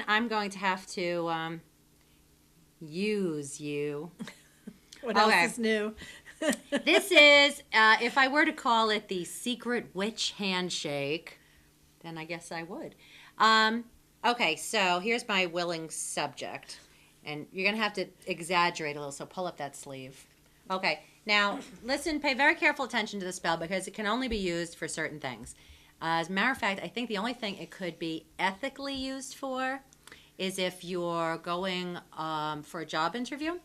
I'm going to have to use you. What Okay. else is new? This is, if I were to call it the secret witch handshake, then I guess I would. Um, okay, so here's my willing subject. And you're going to have to exaggerate a little, so pull up that sleeve. Okay, now listen, pay very careful attention to the spell because it can only be used for certain things. As a matter of fact, I think the only thing it could be ethically used for is if you're going for a job interview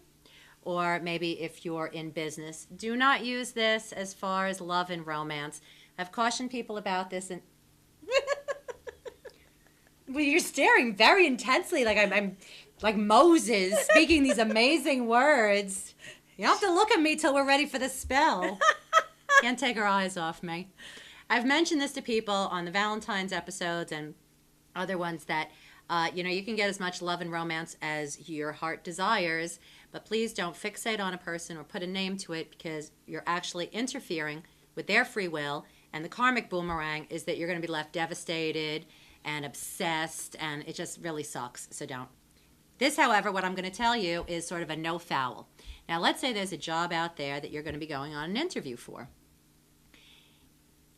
or maybe if you're in business. Do not use this as far as love and romance. I've cautioned people about this, and well, you're staring very intensely, like I'm like Moses speaking these amazing words. You don't have to look at me till we're ready for the spell. Can't take her eyes off me. I've mentioned this to people on the Valentine's episodes and other ones that you can get as much love and romance as your heart desires, but please don't fixate on a person or put a name to it because you're actually interfering with their free will. And the karmic boomerang is that you're going to be left devastated and obsessed, and it just really sucks. So don't. This, however, what I'm going to tell you is sort of a no foul. Now, let's say there's a job out there that you're going to be going on an interview for.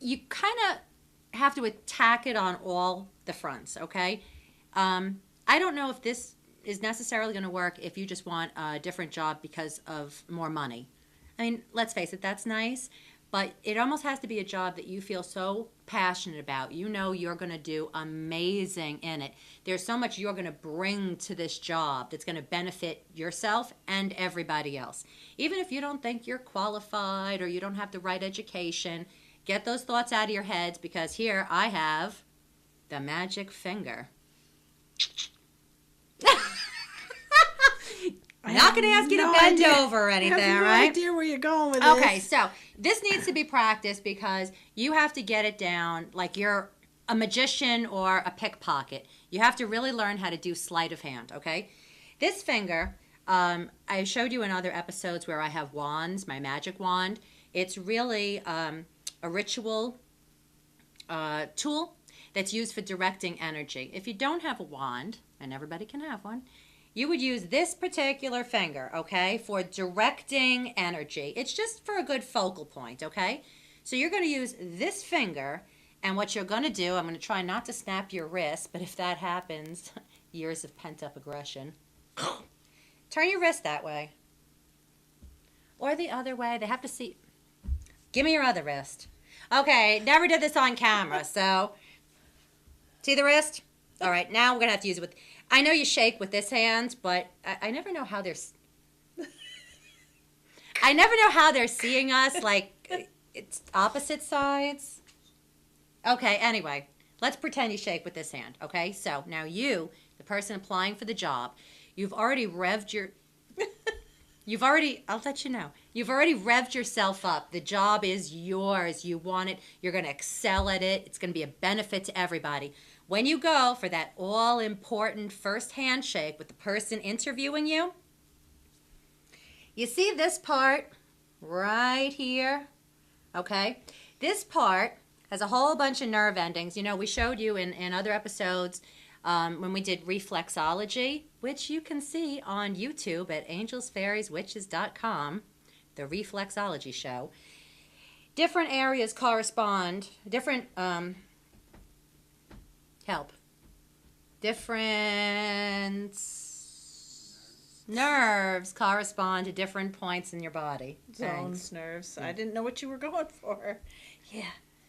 You kind of have to attack it on all the fronts, okay? I don't know if this is necessarily going to work if you just want a different job because of more money. I mean, let's face it, that's nice, but it almost has to be a job that you feel so passionate about. You know you're going to do amazing in it. There's so much you're going to bring to this job that's going to benefit yourself and everybody else. Even if you don't think you're qualified or you don't have the right education, get those thoughts out of your heads because here I have the magic finger. I'm not going to ask you to bend over or anything, I have no right? idea where you're going with this. Okay, so this needs to be practiced because you have to get it down like you're a magician or a pickpocket. You have to really learn how to do sleight of hand, okay? This finger, I showed you in other episodes where I have wands, my magic wand. It's really a ritual tool that's used for directing energy. If you don't have a wand, and everybody can have one, you would use this particular finger, okay, for directing energy. It's just for a good focal point, okay? So you're going to use this finger, and what you're going to do, I'm going to try not to snap your wrist, but if that happens, years of pent-up aggression. Turn your wrist that way. Or the other way. They have to see. Give me your other wrist. Okay, never did this on camera, so see the wrist? All right, now we're going to have to use it with, I know you shake with this hand, but I never know how they're, I never know how they're seeing us, like it's opposite sides. Okay, anyway, let's pretend you shake with this hand, okay? So now you, the person applying for the job, you've already revved your, I'll let you know, you've already revved yourself up. The job is yours. You want it. You're going to excel at it. It's going to be a benefit to everybody. When you go for that all-important first handshake with the person interviewing you, you see this part right here, okay? This part has a whole bunch of nerve endings. You know, we showed you in other episodes when we did reflexology, which you can see on YouTube at angelsfairieswitches.com, the reflexology show. Different areas correspond, different, different nerves correspond to different points in your body. Zones, nerves. I didn't know what you were going for. Yeah.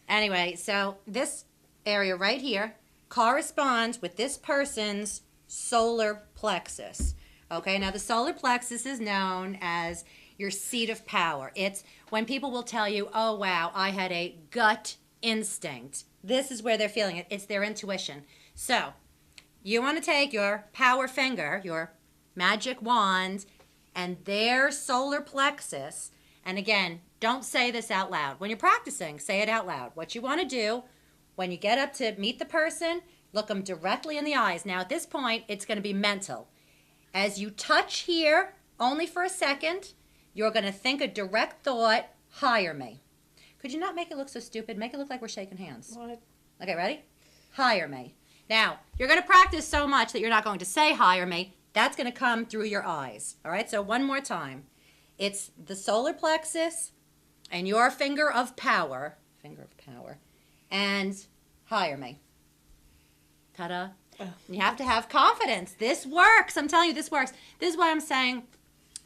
Anyway, so this area right here corresponds with this person's solar plexus. Okay, now the solar plexus is known as your seat of power. It's when people will tell you, oh wow, I had a gut instinct. This is where they're feeling it. It's their intuition. So you want to take your power finger, your magic wand, and their solar plexus, and again, don't say this out loud. When you're practicing, say it out loud. What you want to do, when you get up to meet the person, look them directly in the eyes. Now, at this point, it's going to be mental. As you touch here, only for a second, you're going to think a direct thought, hire me. Could you not make it look so stupid? Make it look like we're shaking hands. What? Okay, ready? Hire me. Now, you're going to practice so much that you're not going to say hire me. That's going to come through your eyes. All right, so one more time. It's the solar plexus and your finger of power, and hire me. Ta-da. You have to have confidence. This works. I'm telling you, this works. This is why I'm saying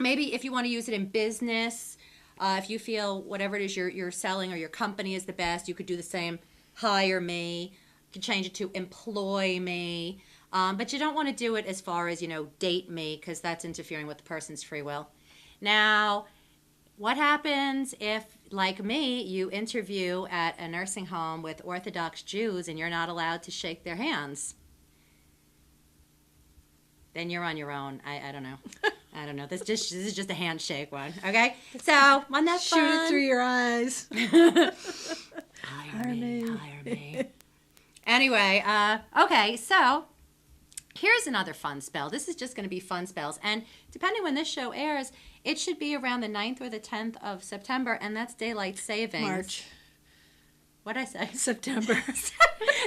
maybe if you want to use it in business, if you feel whatever it is you're selling or your company is the best, you could do the same, hire me. You could change it to employ me. But you don't want to do it as far as, date me, because that's interfering with the person's free will. Now, what happens if, like me, you interview at a nursing home with Orthodox Jews and you're not allowed to shake their hands? Then you're on your own. I don't know. I don't know. This is just a handshake one. Okay? So, wasn't that fun? Shoot it through your eyes. Hire me. Anyway, okay, so here's another fun spell. This is just going to be fun spells. And depending when this show airs, it should be around the 9th or the 10th of September, and that's daylight savings. March. What'd I say? September.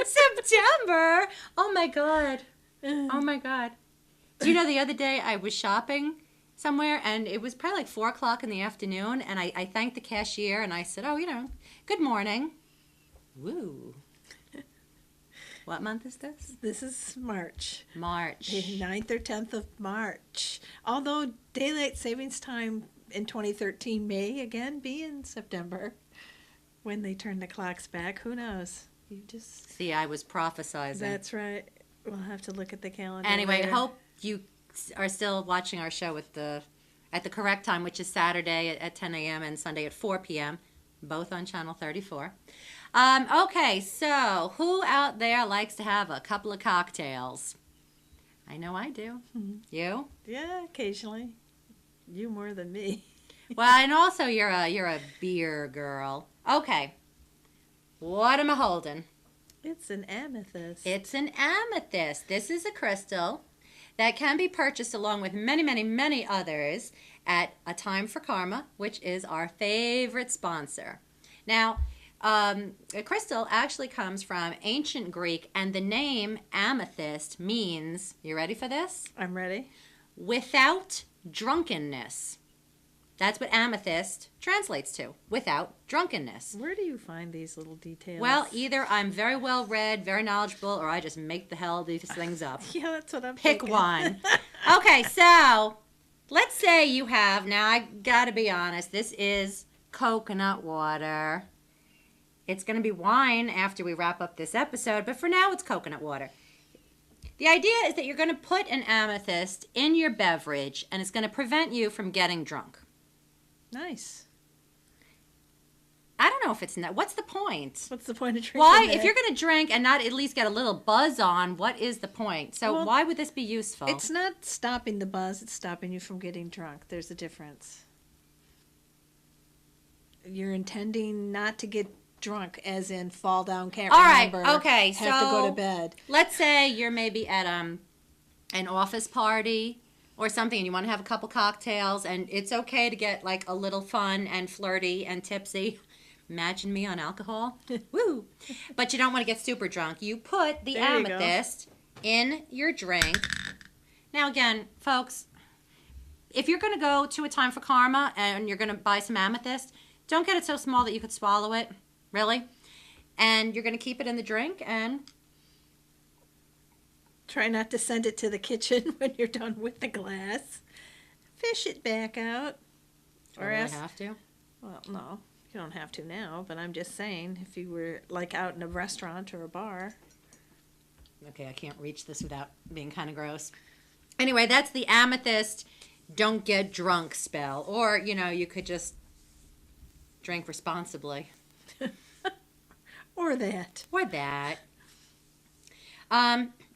September! Oh, my God. Oh, my God. Do you know the other day I was shopping somewhere, and it was probably like 4 o'clock in the afternoon, and I thanked the cashier, and I said, good morning. Woo. What month is this? This is March. March. The 9th or 10th of March. Although daylight savings time in 2013 may again be in September when they turn the clocks back. Who knows? You just See, I was prophesizing. That's right. We'll have to look at the calendar. Anyway, later. hope you are still watching our show at the correct time, which is Saturday at 10 a.m. and Sunday at 4 p.m., both on Channel 34. Okay, so who out there likes to have a couple of cocktails? I know I do. Mm-hmm. You? Yeah, occasionally. You more than me. Well, and also you're a beer girl. Okay. What am I holding? It's an amethyst. It's an amethyst. This is a crystal that can be purchased along with many, many, many others at A Time for Karma, which is our favorite sponsor. Now, a crystal actually comes from ancient Greek, and the name amethyst means, you ready for this? I'm ready. Without drunkenness. That's what amethyst translates to, without drunkenness. Where do you find these little details? Well, either I'm very well read, very knowledgeable, or I just make the hell of these things up. Yeah, that's what I'm Pick thinking. one. Okay, so let's say you have, now I gotta be honest, this is coconut water. It's gonna be wine after we wrap up this episode, but for now it's coconut water. The idea is that you're gonna put an amethyst in your beverage, and it's gonna prevent you from getting drunk. Nice. I don't know if it's not. What's the point? What's the point of drinking Why, that? if you're going to drink and not at least get a little buzz on, what is the point? So Well, why would this be useful? It's not stopping the buzz, it's stopping you from getting drunk. There's a difference. You're intending not to get drunk, as in fall down, can't All right, remember. okay, have to go so to bed. Let's say you're maybe at an office party or something, and you want to have a couple cocktails, and it's okay to get like a little fun and flirty and tipsy. Imagine me on alcohol. Woo! But you don't want to get super drunk. You put the There you go. amethyst in your drink. Now again, folks, if you're going to go to A Time for Karma and you're going to buy some amethyst, don't get it so small that you could swallow it. Really? And you're going to keep it in the drink, and Try not to send it to the kitchen when you're done with the glass. Fish it back out. do I really have to? Well, no, you don't have to now, but I'm just saying, if you were like out in a restaurant or a bar. Okay, I can't reach this without being kind of gross. Anyway, that's the amethyst don't get drunk spell. Or, you could just drink responsibly. Or that. Or that.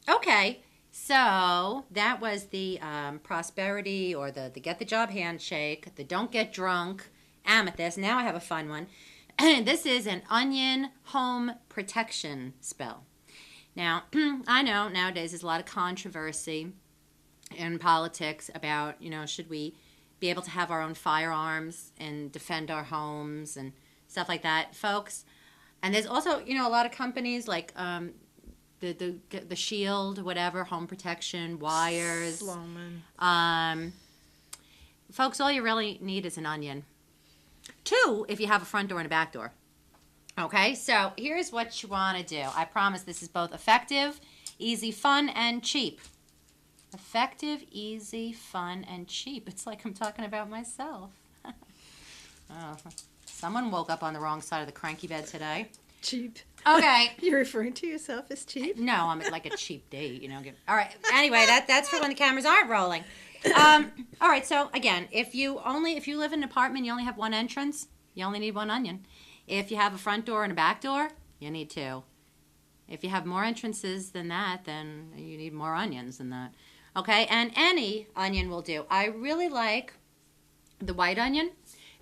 Okay, so that was the prosperity or the get the job handshake, the don't get drunk amethyst. Now I have a fun one. This is an onion home protection spell. Now, I know nowadays there's a lot of controversy in politics about, should we be able to have our own firearms and defend our homes and stuff like that, folks. And there's also, a lot of companies like the shield, whatever, home protection, wires. Sloman. Folks, all you really need is an onion. 2, if you have a front door and a back door. Okay, so here's what you want to do. I promise this is both effective, easy, fun, and cheap. Effective, easy, fun, and cheap. It's like I'm talking about myself. Oh, someone woke up on the wrong side of the cranky bed today. Cheap. Okay. You're referring to yourself as cheap? No, I'm like a cheap date, you know. All right. Anyway, that's for when the cameras aren't rolling. All right. So again, if you live in an apartment, you only have one entrance, you only need one onion. If you have a front door and a back door, you need 2. If you have more entrances than that, then you need more onions than that. Okay, and any onion will do. I really like the white onion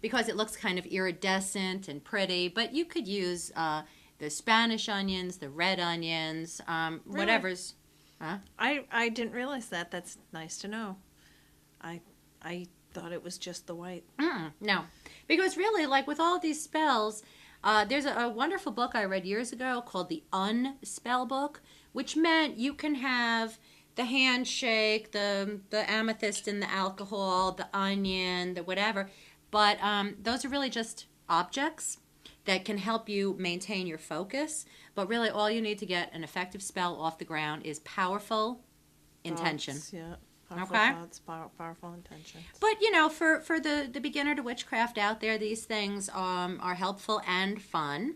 because it looks kind of iridescent and pretty, but you could use the Spanish onions, the red onions, whatever's. Huh? I didn't realize that. That's nice to know. I thought it was just the white. No, because really, like with all these spells, there's a wonderful book I read years ago called the Unspell Book, which meant you can have the handshake, the amethyst and the alcohol, the onion, the whatever. But those are really just objects that can help you maintain your focus. But really all you need to get an effective spell off the ground is powerful intention. Thoughts, yeah. Powerful Okay. thoughts, powerful intentions. But, for the beginner to witchcraft out there, these things are helpful and fun.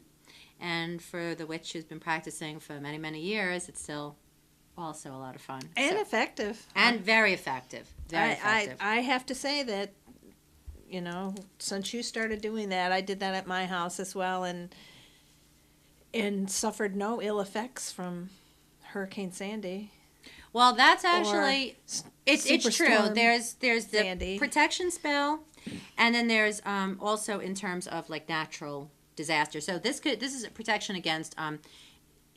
And for the witch who's been practicing for many, many years, it's still also a lot of fun. And effective. And very effective. Very effective. I have to say that, since you started doing that, I did that at my house as well and suffered no ill effects from Hurricane Sandy. Well, that's actually it's true. There's the Sandy. protection spell, and then there's also in terms of like natural disaster. So this is a protection against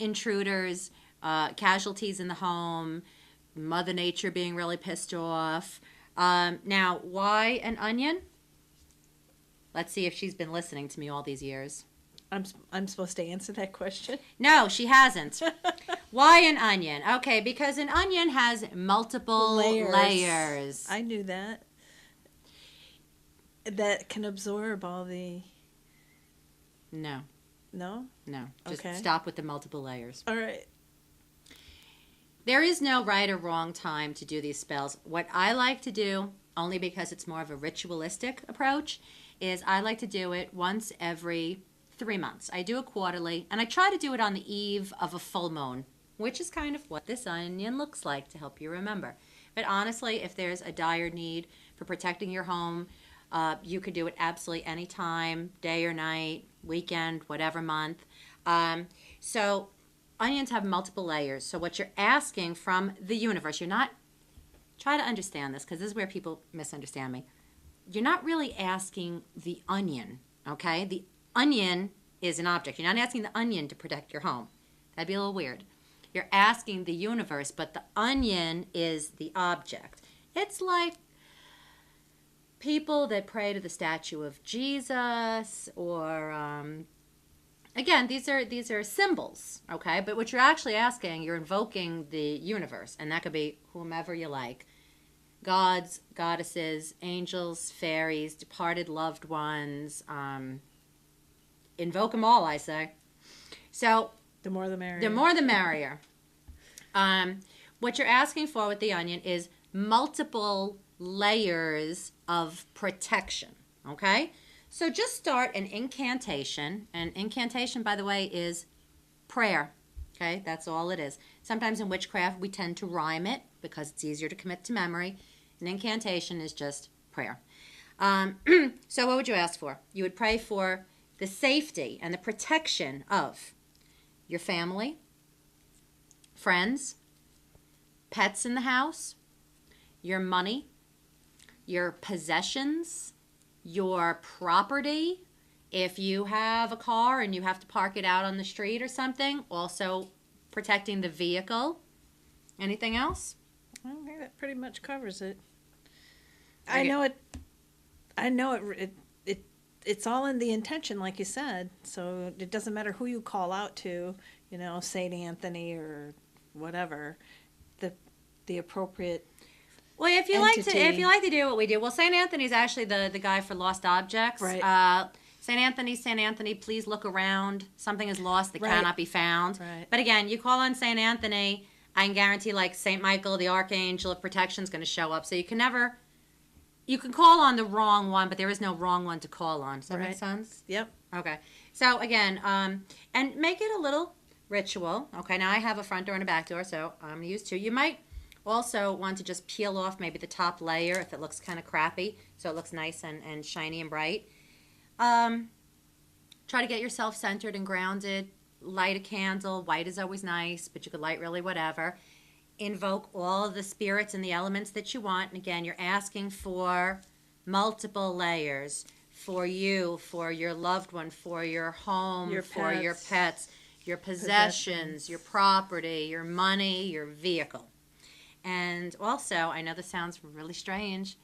intruders, casualties in the home, Mother Nature being really pissed off. Now, why an onion? Let's see if she's been listening to me all these years. I'm supposed to answer that question? No, she hasn't. Why an onion? Okay, because an onion has multiple layers. I knew that. That can absorb all the... No. No? No. Just Okay. stop with the multiple layers. All right. There is no right or wrong time to do these spells. What I like to do, only because it's more of a ritualistic approach, is I like to do it once every 3 months. I do it quarterly, and I try to do it on the eve of a full moon, which is kind of what this onion looks like to help you remember. But honestly, if there's a dire need for protecting your home, you could do it absolutely any time, day or night, weekend, whatever month. So onions have multiple layers. So what you're asking from the universe, you're not, try to understand this because this is where people misunderstand me. You're not really asking the onion, okay? The onion is an object. You're not asking the onion to protect your home. That'd be a little weird. You're asking the universe, but the onion is the object. It's like people that pray to the statue of Jesus or, again, these are symbols, okay? But what you're actually asking, you're invoking the universe, and that could be whomever you like. Gods, goddesses, angels, fairies, departed loved ones, invoke them all, I say. So The more the merrier. the more the merrier. What you're asking for with the onion is multiple layers of protection, okay? So just start an incantation. An incantation, by the way, is prayer, okay? That's all it is. Sometimes in witchcraft, we tend to rhyme it because it's easier to commit to memory. An incantation is just prayer. So what would you ask for? You would pray for the safety and the protection of your family, friends, pets in the house, your money, your possessions, your property. If you have a car and you have to park it out on the street or something, also protecting the vehicle. Anything else? I think that pretty much covers it. Okay. I know it. It's all in the intention, like you said. So it doesn't matter who you call out to. Saint Anthony or whatever, the appropriate. Well, if you like to do what we do, well, Saint Anthony's actually the guy for lost objects. Right. Saint Anthony, please look around. Something is lost that cannot be found. Right. But again, you call on Saint Anthony, I can guarantee like Saint Michael, the Archangel of Protection, is going to show up. So you can call on the wrong one, but there is no wrong one to call on. Does that make sense? Yep. Okay. So again, and make it a little ritual. Okay. Now I have a front door and a back door, so I'm going to use two. You might also want to just peel off maybe the top layer if it looks kind of crappy, so it looks nice and shiny and bright. Try to get yourself centered and grounded. Light a candle. White is always nice, but you could light really whatever. Invoke all of the spirits and the elements that you want. And again, you're asking for multiple layers for you, for your loved one, for your home, for your pets, your possessions, your property, your money, your vehicle. And also, I know this sounds really strange,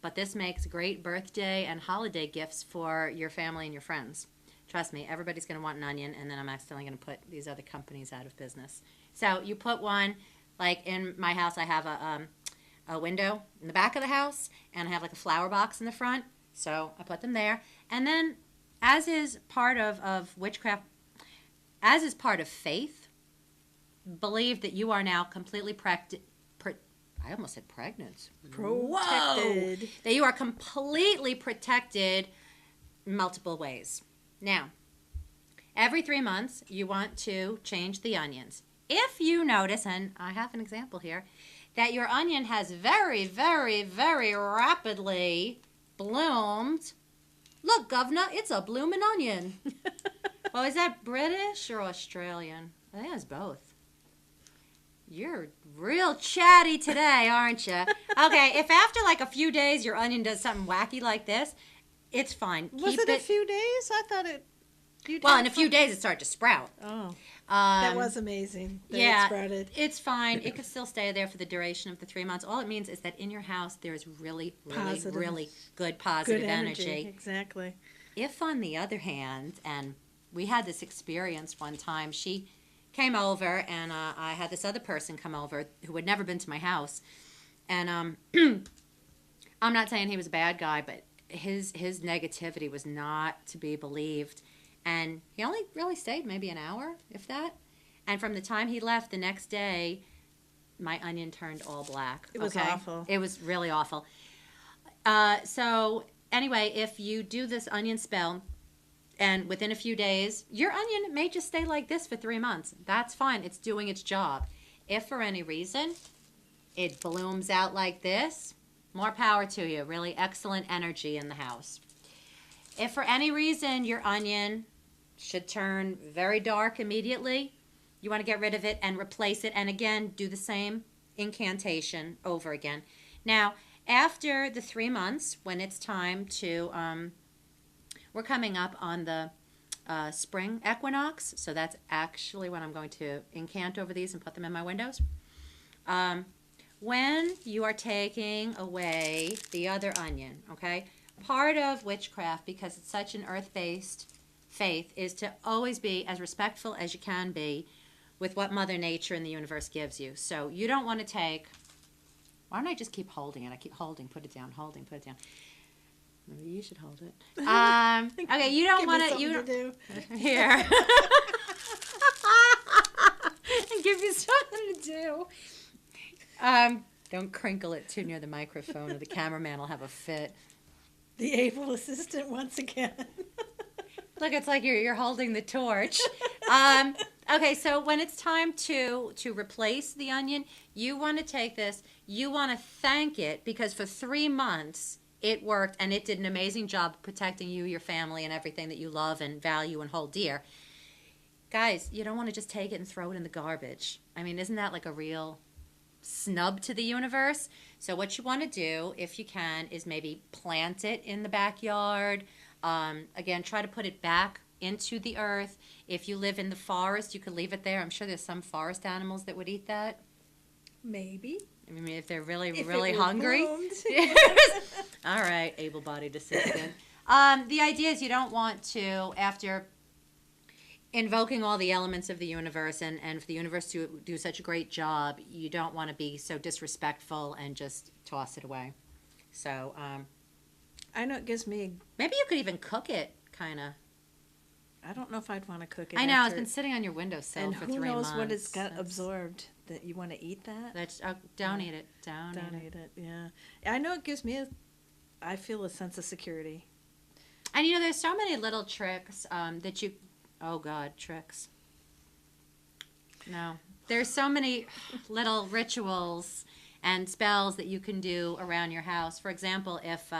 but this makes great birthday and holiday gifts for your family and your friends. Trust me, everybody's going to want an onion, and then I'm accidentally going to put these other companies out of business. So you put one, like in my house, I have a window in the back of the house, and I have like a flower box in the front. So I put them there. And then, as is part of witchcraft, as is part of faith, believe that you are now completely I almost said pregnant. Protected. Whoa! That you are completely protected in multiple ways. Now, every 3 months, you want to change the onions. If you notice, and I have an example here, that your onion has very, very, very rapidly bloomed. Look, governor, it's a blooming onion. Well, is that British or Australian? I think it's both. You're real chatty today, aren't you? Okay, if after like a few days your onion does something wacky like this, it's fine. Was it a few days? I thought it. Well, in a few days it started to sprout. Oh, that was amazing. It sprouted. It's fine. It could still stay there for the duration of the 3 months. All it means is that in your house there is really, really, really good positive energy. Exactly. If, on the other hand, and we had this experience one time, she came over, and I had this other person come over who had never been to my house. And I'm not saying he was a bad guy, but his negativity was not to be believed. And he only really stayed maybe an hour, if that. And from the time he left, the next day, my onion turned all black. It was awful. It was really awful. So anyway, if you do this onion spell, and within a few days, your onion may just stay like this for 3 months. That's fine. It's doing its job. If for any reason it blooms out like this, more power to you. Really excellent energy in the house. If for any reason your onion should turn very dark immediately, you want to get rid of it and replace it. And again, do the same incantation over again. Now, after the 3 months, when it's time to... we're coming up on the spring equinox, so that's actually when I'm going to incant over these and put them in my windows. When you are taking away the other onion, okay, part of witchcraft, because it's such an earth-based faith, is to always be as respectful as you can be with what Mother Nature and the universe gives you. So you don't want to take... Why don't I just keep holding it? I keep holding, put it down, holding, put it down. Maybe you should hold it. Okay, you don't want to. You do. Here. And give you something to do. Don't crinkle it too near the microphone, or the cameraman will have a fit. The able assistant once again. Look, it's like you're holding the torch. Okay, so when it's time to replace the onion, you want to take this. You want to thank it, because for 3 months. It worked, and it did an amazing job protecting you, your family, and everything that you love and value and hold dear. Guys, you don't want to just take it and throw it in the garbage. I mean, isn't that like a real snub to the universe? So what you want to do, if you can, is maybe plant it in the backyard. Again, try to put it back into the earth. If you live in the forest, you could leave it there. I'm sure there's some forest animals that would eat that. Maybe. I mean, if they're really hungry. All right, able-bodied assistant. The idea is you don't want to, after invoking all the elements of the universe, and for the universe to do such a great job, you don't want to be so disrespectful and just toss it away. So I know it gives me. maybe you could even cook it, kind of. I don't know if I'd want to cook it. I know, it's after- been sitting on your windowsill and for who 3 months. knows what it's got That's- absorbed that you want to eat that. That's, don't eat it. Don't eat it. eat it. Yeah, I know it gives me. I feel a sense of security. And there's so many little tricks that you. Oh God, tricks. No, there's so many little rituals and spells that you can do around your house. For example, if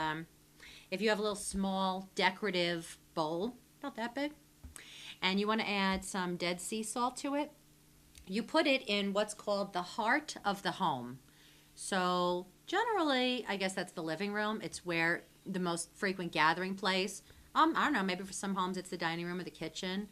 you have a little small decorative bowl, about that big, and you want to add some Dead Sea salt to it, you put it in what's called the heart of the home. So generally, I guess that's the living room. It's where the most frequent gathering place. I don't know, maybe for some homes it's the dining room or the kitchen.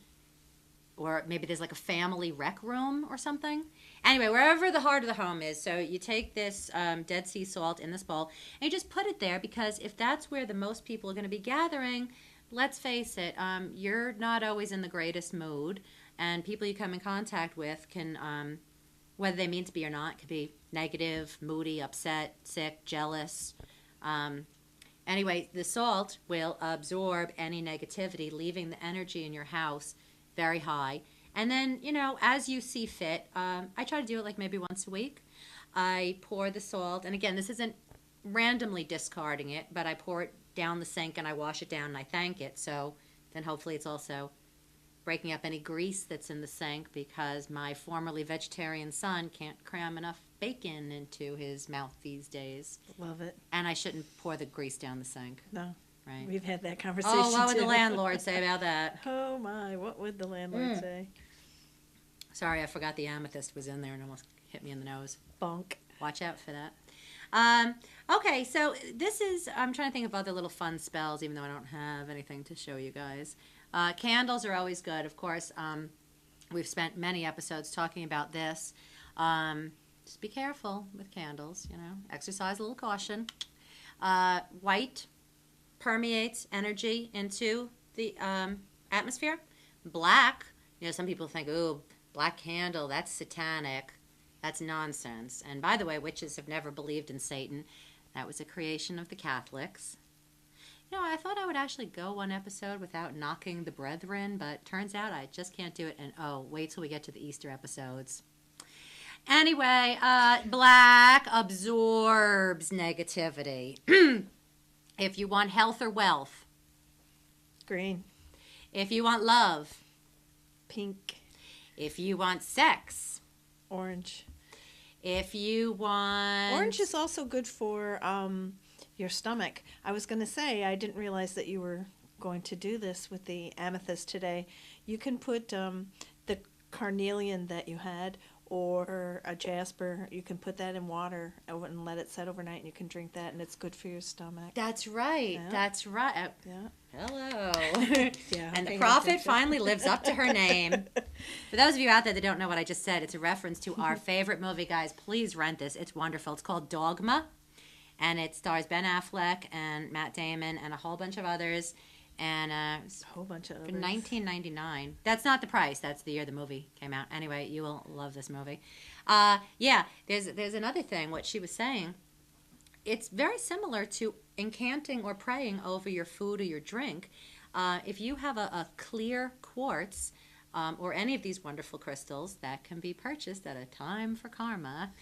Or maybe there's like a family rec room or something. Anyway, wherever the heart of the home is. So you take this Dead Sea salt in this bowl and you just put it there, because if that's where the most people are going to be gathering, let's face it, you're not always in the greatest mood. And people you come in contact with can, whether they mean to be or not, could be negative, moody, upset, sick, jealous. Anyway, the salt will absorb any negativity, leaving the energy in your house very high. And then, as you see fit, I try to do it like maybe once a week. I pour the salt, and again, this isn't randomly discarding it, but I pour it down the sink and I wash it down and I thank it. So then hopefully it's also breaking up any grease that's in the sink, because my formerly vegetarian son can't cram enough bacon into his mouth these days. Love it. And I shouldn't pour the grease down the sink. No. Right. We've had that conversation. Oh, what would too. the landlord say about that? Oh my, what would the landlord say? Sorry, I forgot the amethyst was in there and almost hit me in the nose. Bonk. Watch out for that. Okay, so this is, I'm trying to think of other little fun spells, even though I don't have anything to show you guys. Candles are always good, of course. We've spent many episodes talking about this. Just be careful with candles, exercise a little caution. White permeates energy into the atmosphere. Black, some people think, ooh, black candle, that's satanic. That's nonsense. And by the way, witches have never believed in Satan. That was a creation of the Catholics. I thought I would actually go one episode without knocking the brethren, but turns out I just can't do it. And wait till we get to the Easter episodes. Anyway, black absorbs negativity. If you want health or wealth. Green. If you want love. Pink. If you want sex. Orange. If you want... Orange is also good for your stomach. I was going to say, I didn't realize that you were going to do this with the amethyst today. You can put the carnelian that you had, or a jasper, you can put that in water and let it set overnight, and you can drink that, and it's good for your stomach. That's right. Yeah. That's right. Yeah. Hello. Yeah. And the prophet finally lives up to her name. For those of you out there that don't know what I just said, it's a reference to our favorite movie, guys. Please rent this. It's wonderful. It's called Dogma, and it stars Ben Affleck and Matt Damon and a whole bunch of others. And a whole bunch of others. 1999. That's not the price. That's the year the movie came out. Anyway, you will love this movie. Yeah, there's another thing. What she was saying, it's very similar to incanting or praying over your food or your drink. If you have a clear quartz or any of these wonderful crystals that can be purchased at a time for karma,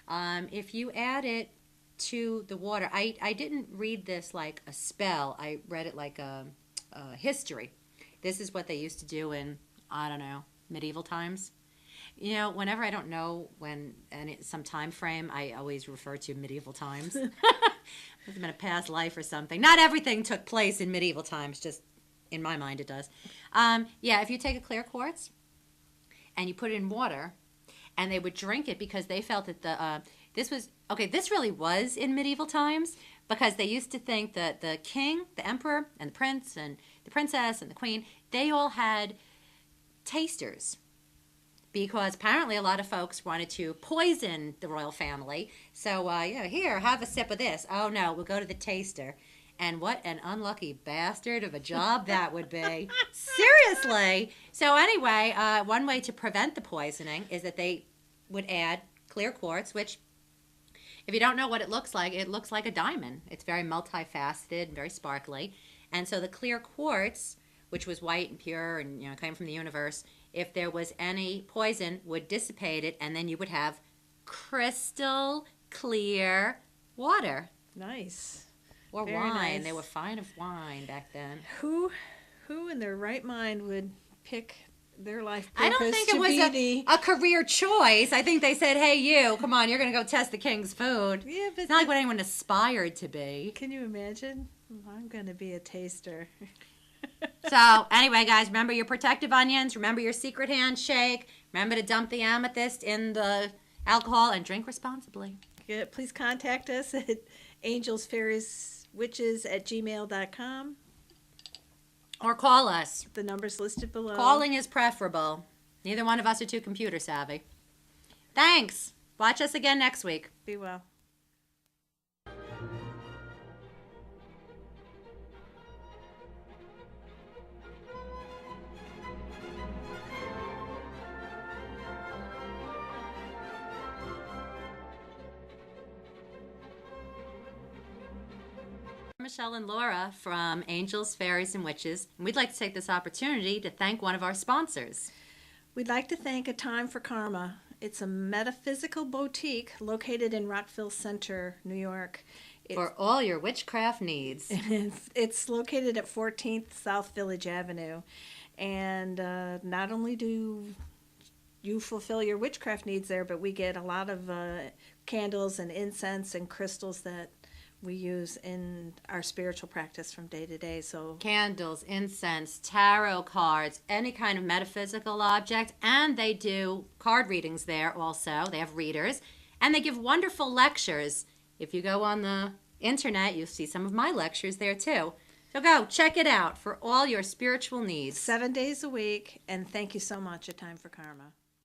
if you add it to the water, I didn't read this like a spell. I read it like a history. This is what they used to do in, I don't know, medieval times. Whenever I don't know some time frame, I always refer to medieval times. It's been a past life or something. Not everything took place in medieval times, just in my mind it does. Yeah, if you take a clear quartz and you put it in water, and they would drink it because they felt that this really was in medieval times, because they used to think that the king, the emperor, and the prince, and the princess, and the queen, they all had tasters. Because apparently a lot of folks wanted to poison the royal family. So, here, have a sip of this. Oh, no, we'll go to the taster. And what an unlucky bastard of a job that would be. Seriously. So anyway, one way to prevent the poisoning is that they would add clear quartz, which, if you don't know what it looks like a diamond. It's very multifaceted and very sparkly. And so the clear quartz, which was white and pure and came from the universe, if there was any poison, would dissipate it, and then you would have crystal clear water. Nice. Or Very wine. nice. They were fine of wine back then. Who in their right mind would pick their life I purpose don't think to it was be a career choice. I think they said, hey, you, come on, you're going to go test the king's food. Yeah, but It's not like what anyone aspired to be. can you imagine? I'm going to be a taster. So, anyway, guys, remember your protective onions. Remember your secret handshake. Remember to dump the amethyst in the alcohol and drink responsibly. Yeah, please contact us at angelsfairieswitches@gmail.com. Or call us. The number's listed below. Calling is preferable. Neither one of us are too computer savvy. Thanks. Watch us again next week. Be well. Michele and Laura from Angels, Fairies, and Witches, and we'd like to take this opportunity to thank one of our sponsors. We'd like to thank A Time for Karma. It's a metaphysical boutique located in Rockville Center, New York. For all your witchcraft needs. It's located at 14th South Village Avenue. And not only do you fulfill your witchcraft needs there, but we get a lot of candles and incense and crystals that we use in our spiritual practice from day to day. So candles, incense, tarot cards, any kind of metaphysical object, and they do card readings there also. They have readers, and they give wonderful lectures. If you go on the internet, you'll see some of my lectures there too. So go check it out for all your spiritual needs. 7 days a week, and thank you so much, A Time for Karma.